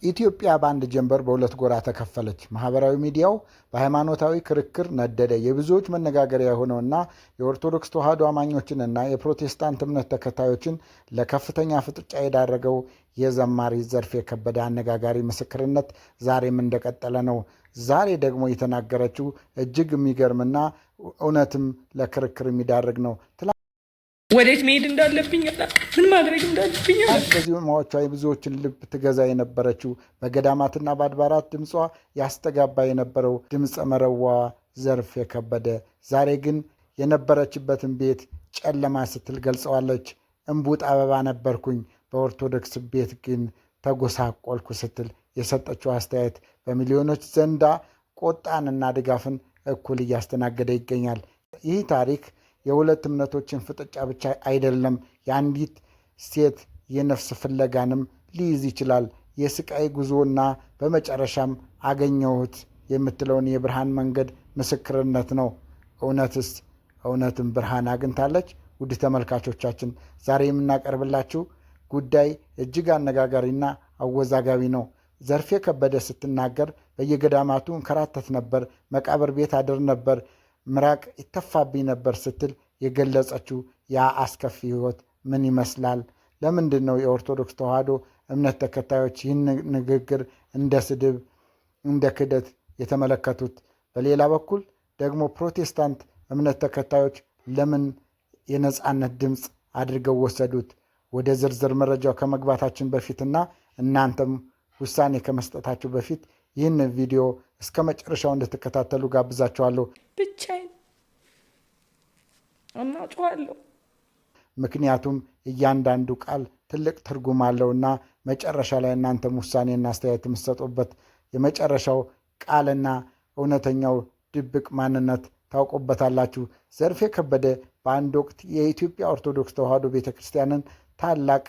ኢትዮጵያ በአንድ ጀንበር በሁለት ጎራ ተከፈለች። ማህበራዊ ሚዲያው በሃይማኖታዊ ክርክር ነደደ። የብዙዎች መነጋገሪያ የሆነውና የኦርቶዶክስ ተዋሕዶ አማኞችንና የፕሮቴስታንት እምነት ተከታዮችን ለከፍተኛ ፍጥጫ የዳረገው የዘማሪ ዘርፌ ከበደ አነጋጋሪ ምስክርነት ዛሬም እንደቀጠለ ነው። ዛሬ ደግሞ የተናገረችው እጅግ የሚገርምና እውነትም ለክርክር የሚዳርግ ነው። ወዴት መሄድ እንዳለብኝ ምን ማድረግ እንዳለብኝ በዚህ ማዎቿ የብዙዎችን ልብ ትገዛ የነበረችው በገዳማትና በአድባራት ድምጿ ያስተጋባ የነበረው ድምፀ መረዋ ዘርፌ ከበደ ዛሬ ግን የነበረችበትን ቤት ጨለማ ስትል ገልጸዋለች። እምቡጥ አበባ ነበርኩኝ፣ በኦርቶዶክስ ቤት ግን ተጎሳቆልኩ ስትል የሰጠችው አስተያየት በሚሊዮኖች ዘንዳ ቆጣንና ድጋፍን እኩል እያስተናገደ ይገኛል። ይህ ታሪክ የሁለት እምነቶችን ፍጥጫ ብቻ አይደለም፣ የአንዲት ሴት የነፍስ ፍለጋንም ሊይዝ ይችላል። የስቃይ ጉዞና በመጨረሻም አገኘሁት የምትለውን የብርሃን መንገድ ምስክርነት ነው። እውነትም ብርሃን አግኝታለች? ውድ ተመልካቾቻችን ዛሬ የምናቀርብላችሁ ጉዳይ እጅግ አነጋጋሪና አወዛጋቢ ነው። ዘርፌ ከበደ ስትናገር በየገዳማቱ እንከራተት ነበር፣ መቃብር ቤት አድር ነበር፣ ምራቅ ይተፋብኝ ነበር ስትል የገለጸችው ያ አስከፊ ሕይወት ምን ይመስላል? ለምንድን ነው የኦርቶዶክስ ተዋሕዶ እምነት ተከታዮች ይህን ንግግር እንደ ስድብ፣ እንደ ክደት የተመለከቱት? በሌላ በኩል ደግሞ ፕሮቴስታንት እምነት ተከታዮች ለምን የነጻነት ድምፅ አድርገው ወሰዱት? ወደ ዝርዝር መረጃው ከመግባታችን በፊትና እናንተም ውሳኔ ከመስጠታችሁ በፊት ይህን ቪዲዮ እስከ መጨረሻው እንድትከታተሉ ጋብዛችኋለሁ። ብቻዬን እናውቀዋለሁ። ምክንያቱም እያንዳንዱ ቃል ትልቅ ትርጉም አለውና መጨረሻ ላይ እናንተም ውሳኔና አስተያየት የምትሰጡበት የመጨረሻው ቃልና እውነተኛው ድብቅ ማንነት ታውቁበታላችሁ። ዘርፌ ከበደ በአንድ ወቅት የኢትዮጵያ ኦርቶዶክስ ተዋሕዶ ቤተ ክርስቲያንን ታላቅ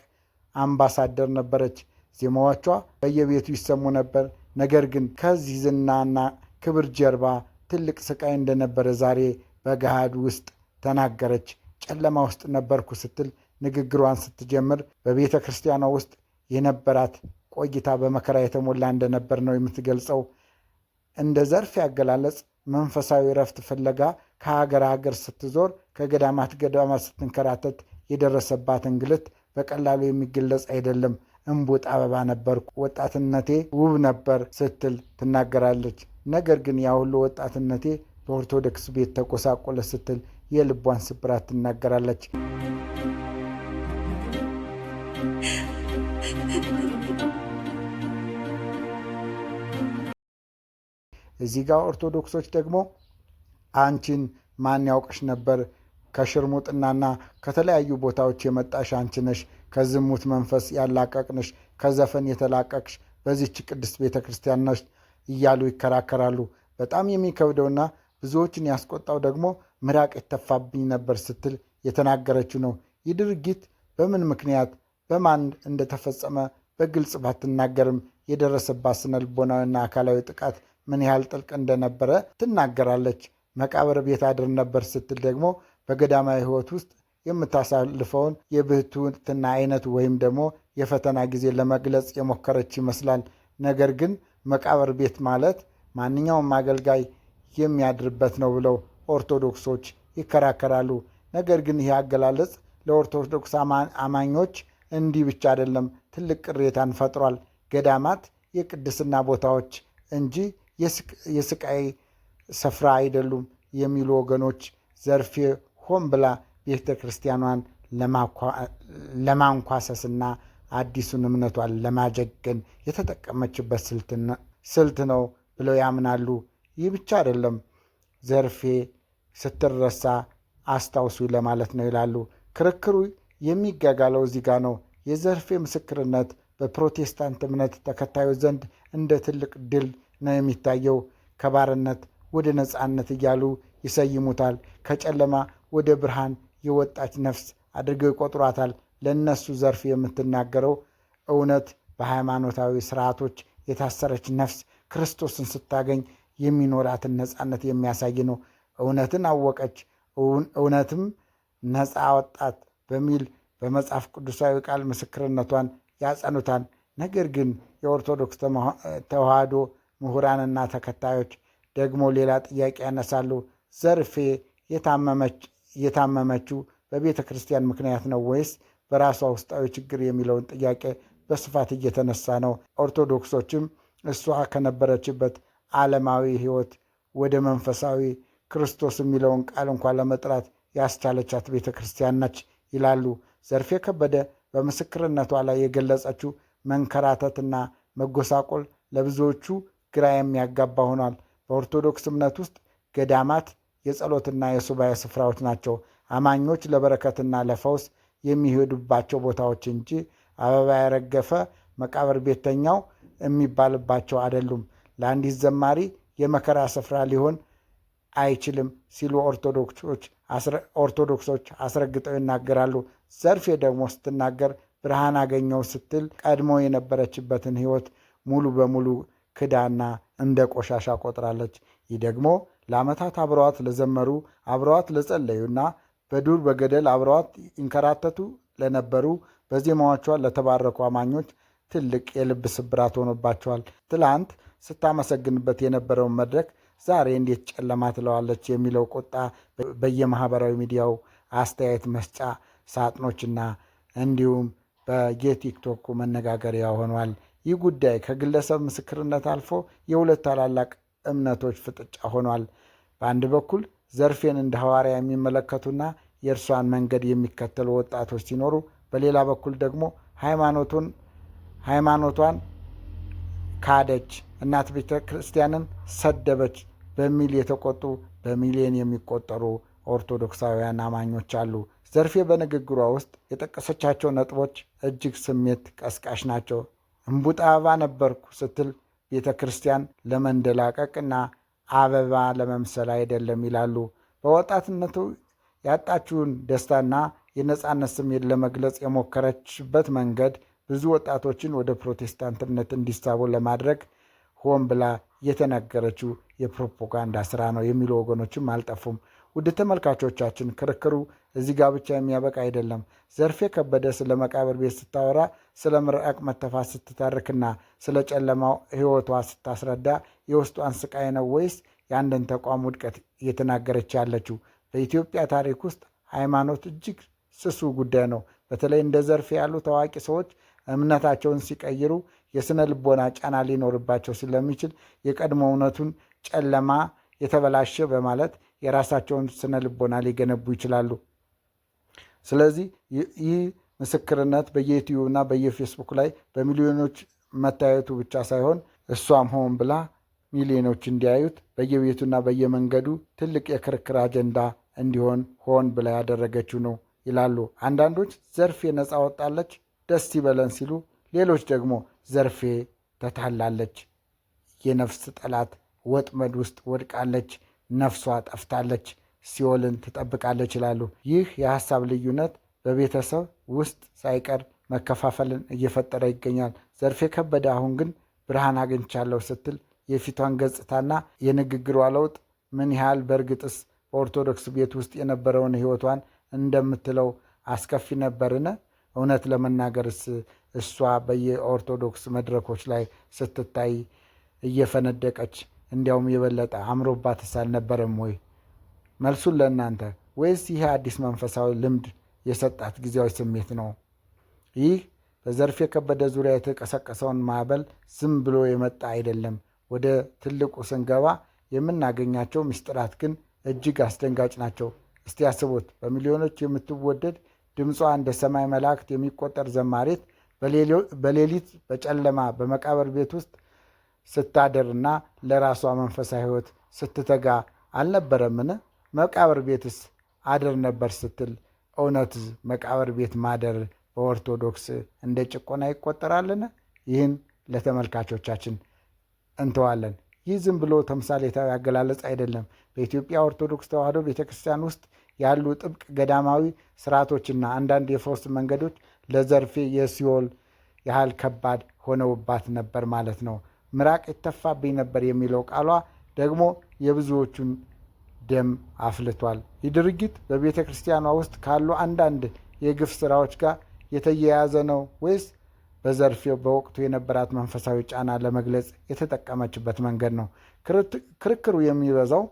አምባሳደር ነበረች። ዜማዎቿ በየቤቱ ይሰሙ ነበር። ነገር ግን ከዚህ ዝናና ክብር ጀርባ ትልቅ ስቃይ እንደነበረ ዛሬ በገሃድ ውስጥ ተናገረች። ጨለማ ውስጥ ነበርኩ ስትል ንግግሯን ስትጀምር በቤተ ክርስቲያኗ ውስጥ የነበራት ቆይታ በመከራ የተሞላ እንደነበር ነው የምትገልጸው። እንደ ዘርፌ አገላለጽ መንፈሳዊ ረፍት ፍለጋ ከሀገር ሀገር ስትዞር፣ ከገዳማት ገዳማት ስትንከራተት የደረሰባት እንግልት በቀላሉ የሚገለጽ አይደለም። እምቡጥ አበባ ነበርኩ፣ ወጣትነቴ ውብ ነበር ስትል ትናገራለች። ነገር ግን ያ ሁሉ ወጣትነቴ በኦርቶዶክስ ቤት ተቆሳቆለ ስትል የልቧን ስብራት ትናገራለች። እዚህ ጋር ኦርቶዶክሶች ደግሞ አንቺን ማን ያውቅሽ ነበር? ከሽርሙጥናና ከተለያዩ ቦታዎች የመጣሽ አንቺ ነሽ፣ ከዝሙት መንፈስ ያላቀቅንሽ፣ ከዘፈን የተላቀቅሽ በዚህች ቅድስት ቤተ ክርስቲያን ነሽ እያሉ ይከራከራሉ። በጣም የሚከብደውና ብዙዎችን ያስቆጣው ደግሞ ምራቅ የተፋብኝ ነበር ስትል የተናገረችው ነው። ይህ ድርጊት በምን ምክንያት በማን እንደተፈጸመ በግልጽ ባትናገርም የደረሰባት ስነልቦናዊና አካላዊ ጥቃት ምን ያህል ጥልቅ እንደነበረ ትናገራለች። መቃብር ቤት አድር ነበር ስትል ደግሞ በገዳማዊ ሕይወት ውስጥ የምታሳልፈውን የብሕትውና አይነት ወይም ደግሞ የፈተና ጊዜ ለመግለጽ የሞከረች ይመስላል። ነገር ግን መቃብር ቤት ማለት ማንኛውም አገልጋይ የሚያድርበት ነው ብለው ኦርቶዶክሶች ይከራከራሉ። ነገር ግን ይህ አገላለጽ ለኦርቶዶክስ አማኞች እንዲህ ብቻ አይደለም፣ ትልቅ ቅሬታን ፈጥሯል። ገዳማት የቅድስና ቦታዎች እንጂ የስቃይ ስፍራ አይደሉም የሚሉ ወገኖች ዘርፌ ሆን ብላ ቤተ ክርስቲያኗን ለማንኳሰስና አዲሱን እምነቷን ለማጀገን የተጠቀመችበት ስልት ነው ብለው ያምናሉ። ይህ ብቻ አይደለም፣ ዘርፌ ስትረሳ አስታውሱ ለማለት ነው ይላሉ። ክርክሩ የሚጋጋለው እዚህ ጋር ነው። የዘርፌ ምስክርነት በፕሮቴስታንት እምነት ተከታዮች ዘንድ እንደ ትልቅ ድል ነው የሚታየው። ከባርነት ወደ ነፃነት እያሉ ይሰይሙታል። ከጨለማ ወደ ብርሃን የወጣች ነፍስ አድርገው ይቆጥሯታል። ለእነሱ ዘርፌ የምትናገረው እውነት በሃይማኖታዊ ስርዓቶች የታሰረች ነፍስ ክርስቶስን ስታገኝ የሚኖራትን ነፃነት የሚያሳይ ነው። እውነትን አወቀች፣ እውነትም ነፃ ወጣት በሚል በመጽሐፍ ቅዱሳዊ ቃል ምስክርነቷን ያጸኑታል። ነገር ግን የኦርቶዶክስ ተዋሕዶ ምሁራንና ተከታዮች ደግሞ ሌላ ጥያቄ ያነሳሉ። ዘርፌ የታመመችው በቤተ ክርስቲያን ምክንያት ነው ወይስ በራሷ ውስጣዊ ችግር የሚለውን ጥያቄ በስፋት እየተነሳ ነው። ኦርቶዶክሶችም እሷ ከነበረችበት ዓለማዊ ሕይወት ወደ መንፈሳዊ ክርስቶስ የሚለውን ቃል እንኳን ለመጥራት ያስቻለቻት ቤተ ክርስቲያን ነች ይላሉ። ዘርፌ ከበደ በምስክርነቷ ላይ የገለጸችው መንከራተትና መጎሳቆል ለብዙዎቹ ግራ የሚያጋባ ሆኗል። በኦርቶዶክስ እምነት ውስጥ ገዳማት የጸሎትና የሱባኤ ስፍራዎች ናቸው። አማኞች ለበረከትና ለፈውስ የሚሄዱባቸው ቦታዎች እንጂ አበባ ያረገፈ መቃብር ቤተኛው የሚባልባቸው አይደሉም። ለአንዲት ዘማሪ የመከራ ስፍራ ሊሆን አይችልም ሲሉ ኦርቶዶክሶች አስረግጠው ይናገራሉ። ዘርፌ ደግሞ ስትናገር ብርሃን አገኘው ስትል ቀድሞ የነበረችበትን ሕይወት ሙሉ በሙሉ ክዳና እንደ ቆሻሻ ቆጥራለች። ይህ ደግሞ ለዓመታት አብረዋት ለዘመሩ፣ አብረዋት ለጸለዩና በዱር በገደል አብረዋት ይንከራተቱ ለነበሩ በዜማዎቿ ለተባረኩ አማኞች ትልቅ የልብ ስብራት ሆኖባቸዋል። ትላንት ስታመሰግንበት የነበረውን መድረክ ዛሬ እንዴት ጨለማ ትለዋለች የሚለው ቁጣ በየማህበራዊ ሚዲያው አስተያየት መስጫ ሳጥኖችና እንዲሁም በየቲክቶኩ መነጋገሪያ ሆኗል። ይህ ጉዳይ ከግለሰብ ምስክርነት አልፎ የሁለት ታላላቅ እምነቶች ፍጥጫ ሆኗል። በአንድ በኩል ዘርፌን እንደ ሐዋርያ የሚመለከቱና የእርሷን መንገድ የሚከተሉ ወጣቶች ሲኖሩ፣ በሌላ በኩል ደግሞ ሃይማኖቷን ካደች፣ እናት ቤተ ክርስቲያንን ሰደበች በሚል የተቆጡ በሚሊዮን የሚቆጠሩ ኦርቶዶክሳውያን አማኞች አሉ። ዘርፌ በንግግሯ ውስጥ የጠቀሰቻቸው ነጥቦች እጅግ ስሜት ቀስቃሽ ናቸው። እምቡጥ አበባ ነበርኩ ስትል ቤተ ክርስቲያን ለመንደላቀቅና አበባ ለመምሰል አይደለም ይላሉ። በወጣትነቱ ያጣችውን ደስታና የነጻነት ስሜት ለመግለጽ የሞከረችበት መንገድ ብዙ ወጣቶችን ወደ ፕሮቴስታንት እምነት እንዲሳቡ ለማድረግ ሆን ብላ የተናገረችው የፕሮፓጋንዳ ስራ ነው የሚሉ ወገኖችም አልጠፉም። ውድ ተመልካቾቻችን፣ ክርክሩ እዚህ ጋር ብቻ የሚያበቃ አይደለም። ዘርፌ ከበደ ስለ መቃብር ቤት ስታወራ፣ ስለ ምራቅ መተፋት ስትተርክና ስለ ጨለማው ሕይወቷ ስታስረዳ የውስጧን ስቃይ ነው ወይስ የአንድን ተቋም ውድቀት እየተናገረች ያለችው? በኢትዮጵያ ታሪክ ውስጥ ሃይማኖት እጅግ ስሱ ጉዳይ ነው። በተለይ እንደ ዘርፌ ያሉ ታዋቂ ሰዎች እምነታቸውን ሲቀይሩ የስነ ልቦና ጫና ሊኖርባቸው ስለሚችል የቀድሞ እውነቱን ጨለማ የተበላሸ በማለት የራሳቸውን ስነ ልቦና ሊገነቡ ይችላሉ። ስለዚህ ይህ ምስክርነት በየዩቲዩብና በየፌስቡክ ላይ በሚሊዮኖች መታየቱ ብቻ ሳይሆን እሷም ሆን ብላ ሚሊዮኖች እንዲያዩት በየቤቱና በየመንገዱ ትልቅ የክርክር አጀንዳ እንዲሆን ሆን ብላ ያደረገችው ነው ይላሉ። አንዳንዶች ዘርፌ ነፃ ወጣለች ደስ ይበለን ሲሉ፣ ሌሎች ደግሞ ዘርፌ ተታላለች፣ የነፍስ ጠላት ወጥመድ ውስጥ ወድቃለች፣ ነፍሷ ጠፍታለች፣ ሲኦልን ትጠብቃለች ይላሉ። ይህ የሐሳብ ልዩነት በቤተሰብ ውስጥ ሳይቀር መከፋፈልን እየፈጠረ ይገኛል። ዘርፌ ከበደ አሁን ግን ብርሃን አግኝቻለሁ ስትል የፊቷን ገጽታና የንግግሯ ለውጥ ምን ያህል በእርግጥስ በኦርቶዶክስ ቤት ውስጥ የነበረውን ሕይወቷን እንደምትለው አስከፊ ነበርን? እውነት ለመናገርስ እሷ በየኦርቶዶክስ መድረኮች ላይ ስትታይ እየፈነደቀች እንዲያውም የበለጠ አምሮባትስ አልነበረም ወይ? መልሱን ለእናንተ። ወይስ ይህ አዲስ መንፈሳዊ ልምድ የሰጣት ጊዜያዊ ስሜት ነው? ይህ በዘርፌ ከበደ ዙሪያ የተቀሰቀሰውን ማዕበል ዝም ብሎ የመጣ አይደለም። ወደ ትልቁ ስንገባ የምናገኛቸው ምስጢራት ግን እጅግ አስደንጋጭ ናቸው። እስቲ ያስቡት። በሚሊዮኖች የምትወደድ ድምጿ እንደ ሰማይ መላእክት የሚቆጠር ዘማሪት በሌሊት በጨለማ በመቃብር ቤት ውስጥ ስታደርና ለራሷ መንፈሳዊ ሕይወት ስትተጋ አልነበረምን? መቃብር ቤትስ አድር ነበር ስትል፣ እውነት መቃብር ቤት ማደር በኦርቶዶክስ እንደ ጭቆና ይቆጠራልን? ይህን ለተመልካቾቻችን እንተዋለን። ይህ ዝም ብሎ ተምሳሌታዊ አገላለጽ አይደለም። በኢትዮጵያ ኦርቶዶክስ ተዋሕዶ ቤተክርስቲያን ውስጥ ያሉ ጥብቅ ገዳማዊ ስርዓቶችና አንዳንድ የፈውስ መንገዶች ለዘርፌ የሲኦል ያህል ከባድ ሆነውባት ነበር ማለት ነው። ምራቅ ይተፋብኝ ነበር የሚለው ቃሏ ደግሞ የብዙዎቹን ደም አፍልቷል። ይህ ድርጊት በቤተ ክርስቲያኗ ውስጥ ካሉ አንዳንድ የግፍ ስራዎች ጋር የተያያዘ ነው ወይስ በዘርፌው በወቅቱ የነበራት መንፈሳዊ ጫና ለመግለጽ የተጠቀመችበት መንገድ ነው። ክርክሩ የሚበዛው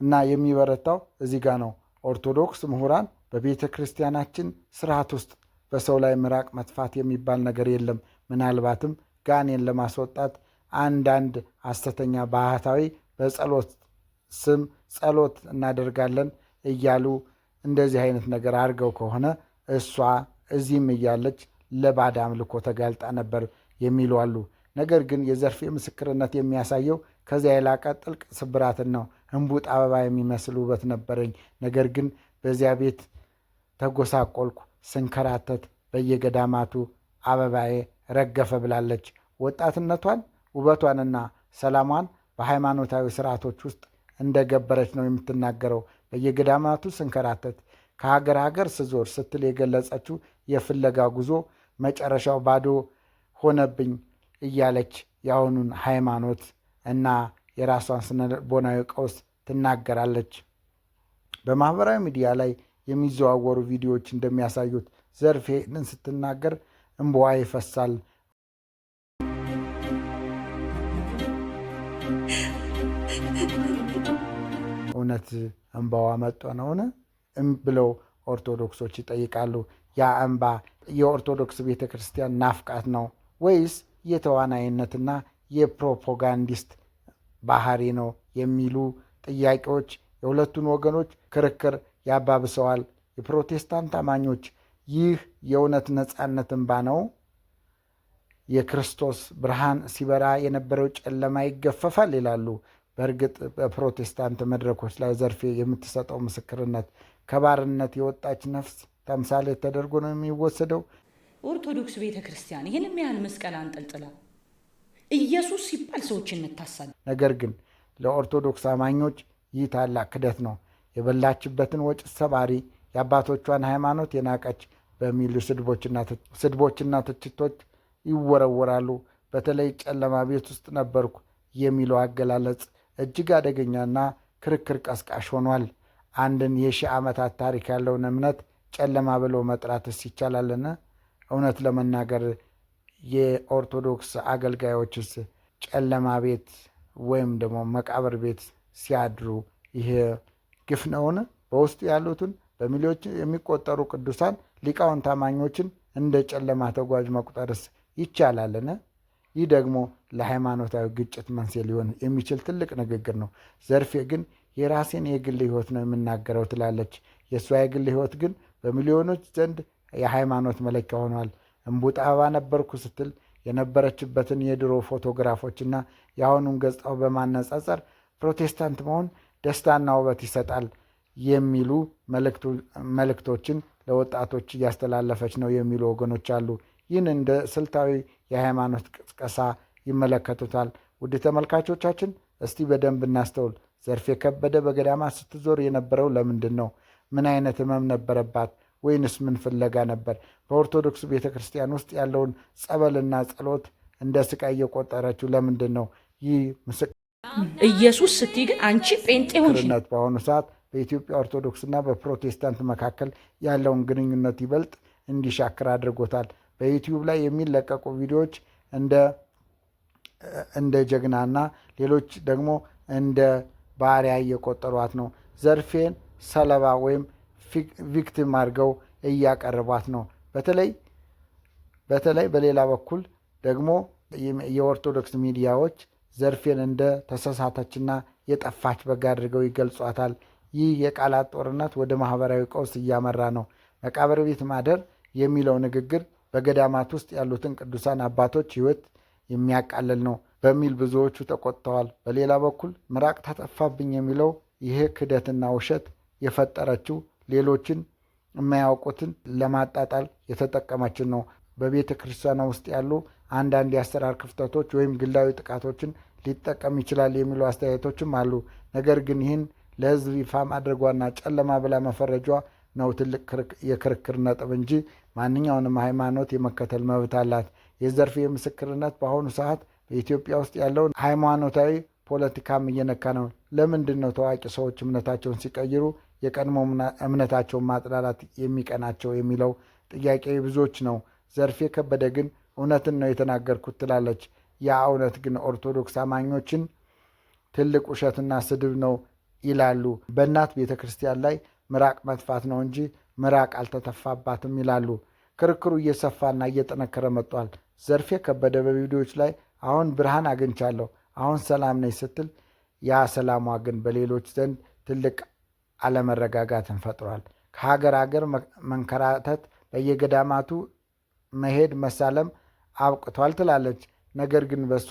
እና የሚበረታው እዚህ ጋር ነው። ኦርቶዶክስ ምሁራን በቤተ ክርስቲያናችን ስርዓት ውስጥ በሰው ላይ ምራቅ መጥፋት የሚባል ነገር የለም፣ ምናልባትም ጋኔን ለማስወጣት አንዳንድ ሐሰተኛ ባህታዊ በጸሎት ስም ጸሎት እናደርጋለን እያሉ እንደዚህ አይነት ነገር አድርገው ከሆነ እሷ እዚህም እያለች ለባዕድ አምልኮ ተጋልጣ ነበር የሚሉ አሉ። ነገር ግን የዘርፌ ምስክርነት የሚያሳየው ከዚያ የላቀ ጥልቅ ስብራትን ነው። እንቡጥ አበባ የሚመስል ውበት ነበረኝ፣ ነገር ግን በዚያ ቤት ተጎሳቆልኩ፣ ስንከራተት በየገዳማቱ አበባዬ ረገፈ ብላለች። ወጣትነቷን ውበቷንና ሰላሟን በሃይማኖታዊ ስርዓቶች ውስጥ እንደገበረች ነው የምትናገረው። በየገዳማቱ ስንከራተት ከሀገር ሀገር ስዞር ስትል የገለጸችው የፍለጋ ጉዞ መጨረሻው ባዶ ሆነብኝ እያለች የአሁኑን ሃይማኖት እና የራሷን ስነልቦናዊ ቀውስ ትናገራለች። በማህበራዊ ሚዲያ ላይ የሚዘዋወሩ ቪዲዮዎች እንደሚያሳዩት ዘርፌን ስትናገር እንባዋ ይፈሳል። እውነት እንባዋ መጦ ነውን ብለው ኦርቶዶክሶች ይጠይቃሉ። ያ እንባ የኦርቶዶክስ ቤተ ክርስቲያን ናፍቃት ነው ወይስ የተዋናይነትና የፕሮፓጋንዲስት ባህሪ ነው የሚሉ ጥያቄዎች የሁለቱን ወገኖች ክርክር ያባብሰዋል። የፕሮቴስታንት አማኞች ይህ የእውነት ነፃነት እንባ ነው? የክርስቶስ ብርሃን ሲበራ የነበረው ጨለማ ይገፈፋል ይላሉ። በእርግጥ በፕሮቴስታንት መድረኮች ላይ ዘርፌ የምትሰጠው ምስክርነት ከባርነት የወጣች ነፍስ ተምሳሌ ተደርጎ ነው የሚወሰደው። ኦርቶዶክስ ቤተ ክርስቲያን ይህንም ያህል መስቀል አንጠልጥላ ኢየሱስ ሲባል ሰዎች እንታሳለን። ነገር ግን ለኦርቶዶክስ አማኞች ይህ ታላቅ ክደት ነው። የበላችበትን ወጭ ሰባሪ፣ የአባቶቿን ሃይማኖት የናቀች በሚሉ ስድቦችና ትችቶች ይወረወራሉ። በተለይ ጨለማ ቤት ውስጥ ነበርኩ የሚለው አገላለጽ እጅግ አደገኛና ክርክር ቀስቃሽ ሆኗል። አንድን የሺህ ዓመታት ታሪክ ያለውን እምነት ጨለማ ብሎ መጥራትስ ይቻላልን? እውነት ለመናገር የኦርቶዶክስ አገልጋዮችስ ጨለማ ቤት ወይም ደግሞ መቃብር ቤት ሲያድሩ ይህ ግፍ ነውን? በውስጡ ያሉትን በሚሊዮች የሚቆጠሩ ቅዱሳን ሊቃውንት አማኞችን እንደ ጨለማ ተጓዥ መቁጠርስ ይቻላልን? ይህ ደግሞ ለሃይማኖታዊ ግጭት መንስኤ ሊሆን የሚችል ትልቅ ንግግር ነው። ዘርፌ ግን የራሴን የግል ሕይወት ነው የምናገረው ትላለች። የእሷ የግል ሕይወት ግን በሚሊዮኖች ዘንድ የሃይማኖት መለኪያ ሆኗል። እንቡጥ አበባ ነበርኩ ስትል የነበረችበትን የድሮ ፎቶግራፎችና የአሁኑን ገጽታው በማነጻጸር ፕሮቴስታንት መሆን ደስታና ውበት ይሰጣል የሚሉ መልእክቶችን ለወጣቶች እያስተላለፈች ነው የሚሉ ወገኖች አሉ። ይህን እንደ ስልታዊ የሃይማኖት ቅስቀሳ ይመለከቱታል። ውድ ተመልካቾቻችን እስቲ በደንብ እናስተውል። ዘርፌ ከበደ በገዳማት ስትዞር የነበረው ለምንድን ነው? ምን አይነት ህመም ነበረባት? ወይንስ ምን ፍለጋ ነበር? በኦርቶዶክስ ቤተ ክርስቲያን ውስጥ ያለውን ጸበልና ጸሎት እንደ ስቃይ እየቆጠረችው ለምንድን ነው? ይህ ኢየሱስ ስትይ ግን አንቺ ጴንጤ ሆንሽ። በአሁኑ ሰዓት በኢትዮጵያ ኦርቶዶክስና በፕሮቴስታንት መካከል ያለውን ግንኙነት ይበልጥ እንዲሻክር አድርጎታል። በዩቲዩብ ላይ የሚለቀቁ ቪዲዮዎች እንደ ጀግናና ሌሎች ደግሞ እንደ ባሪያ እየቆጠሯት ነው። ዘርፌን ሰለባ ወይም ቪክቲም አድርገው እያቀረቧት ነው። በተለይ በሌላ በኩል ደግሞ የኦርቶዶክስ ሚዲያዎች ዘርፌን እንደ ተሳሳተችና የጠፋች በግ አድርገው ይገልጿታል። ይህ የቃላት ጦርነት ወደ ማህበራዊ ቀውስ እያመራ ነው። መቃብር ቤት ማደር የሚለው ንግግር በገዳማት ውስጥ ያሉትን ቅዱሳን አባቶች ሕይወት የሚያቃልል ነው በሚል ብዙዎቹ ተቆጥተዋል። በሌላ በኩል ምራቅ ተጠፋብኝ የሚለው ይህ ክደትና ውሸት የፈጠረችው ሌሎችን የማያውቁትን ለማጣጣል የተጠቀመችን ነው። በቤተ ክርስቲያኗ ውስጥ ያሉ አንዳንድ የአሰራር ክፍተቶች ወይም ግላዊ ጥቃቶችን ሊጠቀም ይችላል የሚሉ አስተያየቶችም አሉ። ነገር ግን ይህን ለሕዝብ ይፋ ማድረጓና ጨለማ ብላ መፈረጇ ነው ትልቅ የክርክር ነጥብ እንጂ ማንኛውንም ሃይማኖት የመከተል መብት አላት። የዘርፌ ምስክርነት በአሁኑ ሰዓት በኢትዮጵያ ውስጥ ያለውን ሃይማኖታዊ ፖለቲካም እየነካ ነው። ለምንድን ነው ታዋቂ ሰዎች እምነታቸውን ሲቀይሩ የቀድሞ እምነታቸውን ማጥላላት የሚቀናቸው የሚለው ጥያቄ ብዙዎች ነው። ዘርፌ ከበደ ግን እውነትን ነው የተናገርኩት ትላለች። ያ እውነት ግን ኦርቶዶክስ አማኞችን ትልቅ ውሸትና ስድብ ነው ይላሉ። በእናት ቤተ ክርስቲያን ላይ ምራቅ መጥፋት ነው እንጂ ምራቅ አልተተፋባትም ይላሉ። ክርክሩ እየሰፋና እየጠነከረ መጥቷል። ዘርፌ ከበደ በቪዲዮዎች ላይ አሁን ብርሃን አግኝቻለሁ፣ አሁን ሰላም ነኝ ስትል ያ ሰላሟ ግን በሌሎች ዘንድ ትልቅ አለመረጋጋትን ፈጥሯል። ከሀገር ሀገር መንከራተት፣ በየገዳማቱ መሄድ መሳለም አብቅቷል ትላለች። ነገር ግን በእሷ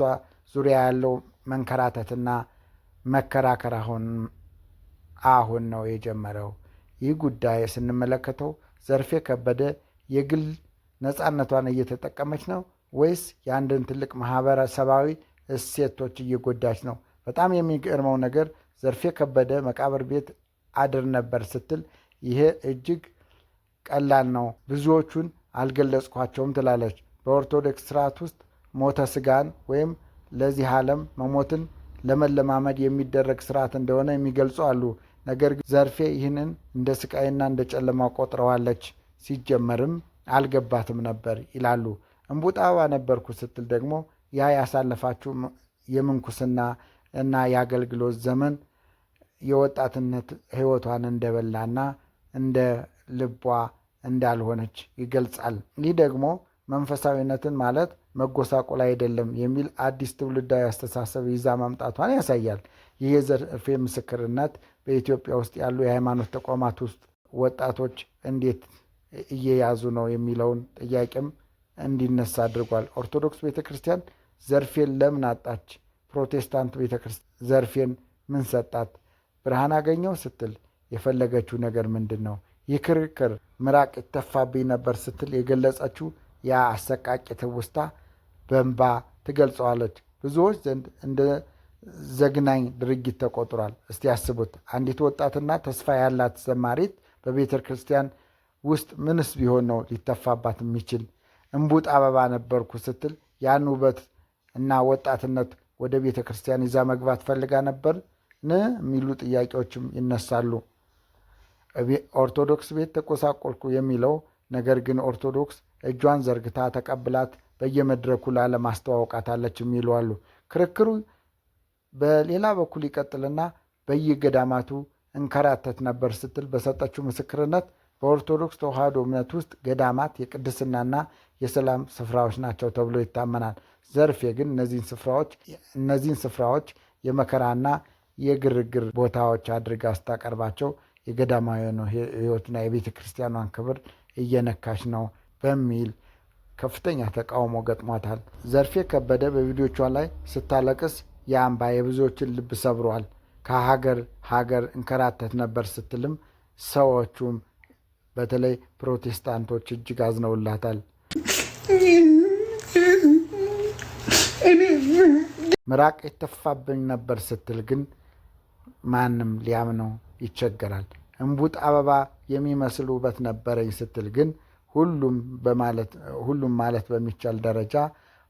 ዙሪያ ያለው መንከራተትና መከራከር አሁን ነው የጀመረው። ይህ ጉዳይ ስንመለከተው ዘርፌ ከበደ የግል ነፃነቷን እየተጠቀመች ነው ወይስ የአንድን ትልቅ ማህበረሰባዊ እሴቶች እየጎዳች ነው? በጣም የሚገርመው ነገር ዘርፌ ከበደ መቃብር ቤት አድር ነበር ስትል ይሄ እጅግ ቀላል ነው፣ ብዙዎቹን አልገለጽኳቸውም ትላለች። በኦርቶዶክስ ስርዓት ውስጥ ሞተ ስጋን ወይም ለዚህ ዓለም መሞትን ለመለማመድ የሚደረግ ስርዓት እንደሆነ የሚገልጹ አሉ። ነገር ግን ዘርፌ ይህንን እንደ ስቃይና እንደ ጨለማ ቆጥረዋለች። ሲጀመርም አልገባትም ነበር ይላሉ። እምቡጥ አበባ ነበርኩ ስትል ደግሞ ያ ያሳለፋችው የምንኩስና እና የአገልግሎት ዘመን የወጣትነት ሕይወቷን እንደበላና እንደ ልቧ እንዳልሆነች ይገልጻል። ይህ ደግሞ መንፈሳዊነትን ማለት መጎሳቆል አይደለም የሚል አዲስ ትውልዳዊ አስተሳሰብ ይዛ ማምጣቷን ያሳያል። ይህ የዘርፌ ምስክርነት በኢትዮጵያ ውስጥ ያሉ የሃይማኖት ተቋማት ውስጥ ወጣቶች እንዴት እየያዙ ነው የሚለውን ጥያቄም እንዲነሳ አድርጓል። ኦርቶዶክስ ቤተ ክርስቲያን ዘርፌን ለምን አጣች? ፕሮቴስታንት ቤተ ክርስቲያን ዘርፌን ምን ሰጣት? ብርሃን አገኘው ስትል የፈለገችው ነገር ምንድን ነው? ይህ ክርክር ምራቅ ይተፋብኝ ነበር ስትል የገለጸችው ያ አሰቃቂ ትውስታ በእንባ ትገልጸዋለች። ብዙዎች ዘንድ እንደ ዘግናኝ ድርጊት ተቆጥሯል። እስቲ ያስቡት፣ አንዲት ወጣትና ተስፋ ያላት ዘማሪት በቤተ ክርስቲያን ውስጥ ምንስ ቢሆን ነው ሊተፋባት የሚችል? እምቡጥ አበባ ነበርኩ ስትል ያን ውበት እና ወጣትነት ወደ ቤተ ክርስቲያን ይዛ መግባት ፈልጋ ነበር የሚሉ ጥያቄዎችም ይነሳሉ። ኦርቶዶክስ ቤት ተቆሳቆልኩ የሚለው ነገር ግን ኦርቶዶክስ እጇን ዘርግታ ተቀብላት በየመድረኩ ላለማስተዋወቃታለች የሚሉ አሉ። ክርክሩ በሌላ በኩል ይቀጥልና በየገዳማቱ እንከራተት ነበር ስትል በሰጠችው ምስክርነት በኦርቶዶክስ ተዋሕዶ እምነት ውስጥ ገዳማት የቅድስናና የሰላም ስፍራዎች ናቸው ተብሎ ይታመናል። ዘርፌ ግን እነዚህን ስፍራዎች የመከራና የግርግር ቦታዎች አድርጋ ስታቀርባቸው የገዳማዊውን ሕይወትና የቤተ ክርስቲያኗን ክብር እየነካች ነው በሚል ከፍተኛ ተቃውሞ ገጥሟታል። ዘርፌ ከበደ በቪዲዮቿ ላይ ስታለቅስ የአምባ የብዙዎችን ልብ ሰብሯል። ከሀገር እንከራተት ነበር ስትልም ሰዎቹም በተለይ ፕሮቴስታንቶች እጅግ አዝነውላታል። ምራቅ የተፋብኝ ነበር ስትል ግን ማንም ሊያምነው ይቸገራል። እምቡጥ አበባ የሚመስል ውበት ነበረኝ ስትል ግን ሁሉም ማለት በሚቻል ደረጃ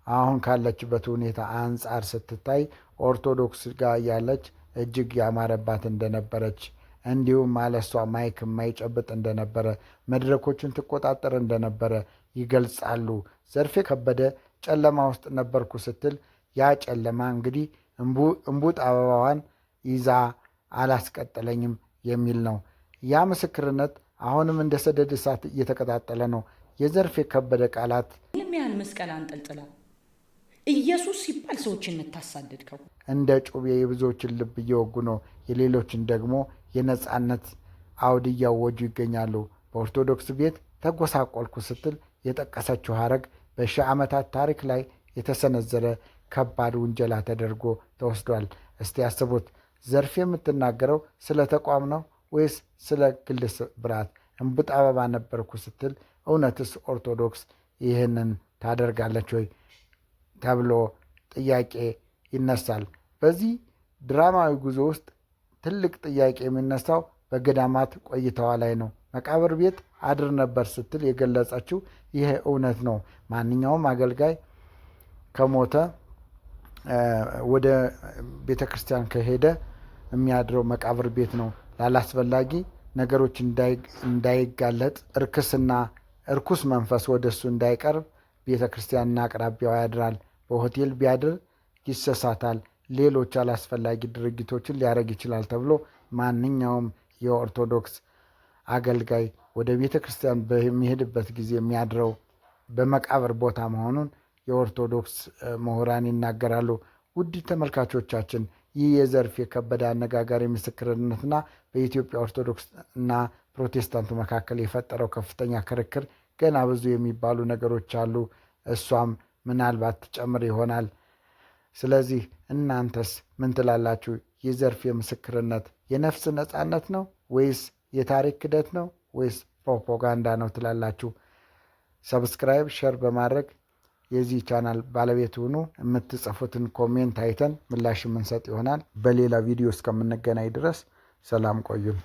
አሁን ካለችበት ሁኔታ አንጻር ስትታይ ኦርቶዶክስ ጋር ያለች እጅግ ያማረባት እንደነበረች፣ እንዲሁም ማለሷ ማይክ የማይጨብጥ እንደነበረ፣ መድረኮችን ትቆጣጠር እንደነበረ ይገልጻሉ። ዘርፌ ከበደ ጨለማ ውስጥ ነበርኩ ስትል ያ ጨለማ እንግዲህ እምቡጥ አበባዋን ይዛ አላስቀጠለኝም የሚል ነው። ያ ምስክርነት አሁንም እንደ ሰደድ እሳት እየተቀጣጠለ ነው። የዘርፌ ከበደ ቃላት ምንም ያህል መስቀል አንጠልጥላ ኢየሱስ ሲባል ሰዎችን የምታሳድድከው እንደ ጩቤ የብዙዎችን ልብ እየወጉ ነው። የሌሎችን ደግሞ የነጻነት አውድ እያወጁ ይገኛሉ። በኦርቶዶክስ ቤት ተጎሳቆልኩ ስትል የጠቀሰችው ሐረግ በሺህ ዓመታት ታሪክ ላይ የተሰነዘረ ከባድ ውንጀላ ተደርጎ ተወስዷል። እስቲ ያስቡት፣ ዘርፌ የምትናገረው ስለ ተቋም ነው ወይስ ስለ ግል ስብራት? እምቡጥ አበባ ነበርኩ ስትል እውነትስ ኦርቶዶክስ ይህንን ታደርጋለች ወይ ተብሎ ጥያቄ ይነሳል። በዚህ ድራማዊ ጉዞ ውስጥ ትልቅ ጥያቄ የሚነሳው በገዳማት ቆይታዋ ላይ ነው። መቃብር ቤት አድር ነበር ስትል የገለጸችው ይሄ እውነት ነው። ማንኛውም አገልጋይ ከሞተ ወደ ቤተ ክርስቲያን ከሄደ የሚያድረው መቃብር ቤት ነው። ላላስፈላጊ ነገሮች እንዳይጋለጥ እርክስና እርኩስ መንፈስ ወደ እሱ እንዳይቀርብ ቤተ ክርስቲያንና አቅራቢያው ያድራል። በሆቴል ቢያድር ይሰሳታል። ሌሎች አላስፈላጊ ድርጊቶችን ሊያደርግ ይችላል ተብሎ ማንኛውም የኦርቶዶክስ አገልጋይ ወደ ቤተ ክርስቲያን በሚሄድበት ጊዜ የሚያድረው በመቃብር ቦታ መሆኑን የኦርቶዶክስ ምሁራን ይናገራሉ። ውድ ተመልካቾቻችን ይህ የዘርፌ ከበደ አነጋጋሪ ምስክርነትና በኢትዮጵያ ኦርቶዶክስ እና ፕሮቴስታንት መካከል የፈጠረው ከፍተኛ ክርክር ገና ብዙ የሚባሉ ነገሮች አሉ። እሷም ምናልባት ትጨምር ይሆናል። ስለዚህ እናንተስ ምን ትላላችሁ? የዘርፌ ምስክርነት የነፍስ ነፃነት ነው ወይስ የታሪክ ክደት ነው ወይስ ፕሮፓጋንዳ ነው ትላላችሁ? ሰብስክራይብ፣ ሼር በማድረግ የዚህ ቻናል ባለቤት ሁኑ። የምትጽፉትን ኮሜንት አይተን ምላሽ የምንሰጥ ይሆናል። በሌላ ቪዲዮ እስከምንገናኝ ድረስ ሰላም ቆዩን።